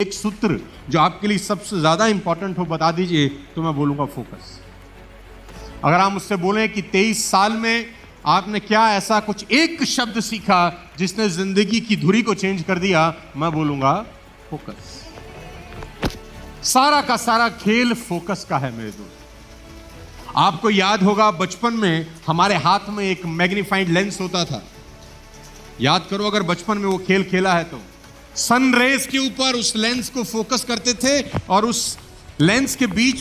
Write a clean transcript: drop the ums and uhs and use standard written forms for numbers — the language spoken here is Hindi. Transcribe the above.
एक सूत्र जो आपके लिए सबसे ज्यादा इंपॉर्टेंट हो बता दीजिए, तो मैं बोलूंगा फोकस। अगर आप मुझसे बोलें कि 23 साल में आपने क्या ऐसा कुछ एक शब्द सीखा जिसने जिंदगी की धुरी को चेंज कर दिया, मैं बोलूंगा फोकस। सारा का सारा खेल फोकस का है मेरे दोस्त। आपको याद होगा बचपन में हमारे हाथ में एक मैग्नीफाइड लेंस होता था। याद करो, अगर बचपन में वो खेल खेला है तो सन रेज के ऊपर उस लेंस को फोकस करते थे और उस लेंस के बीच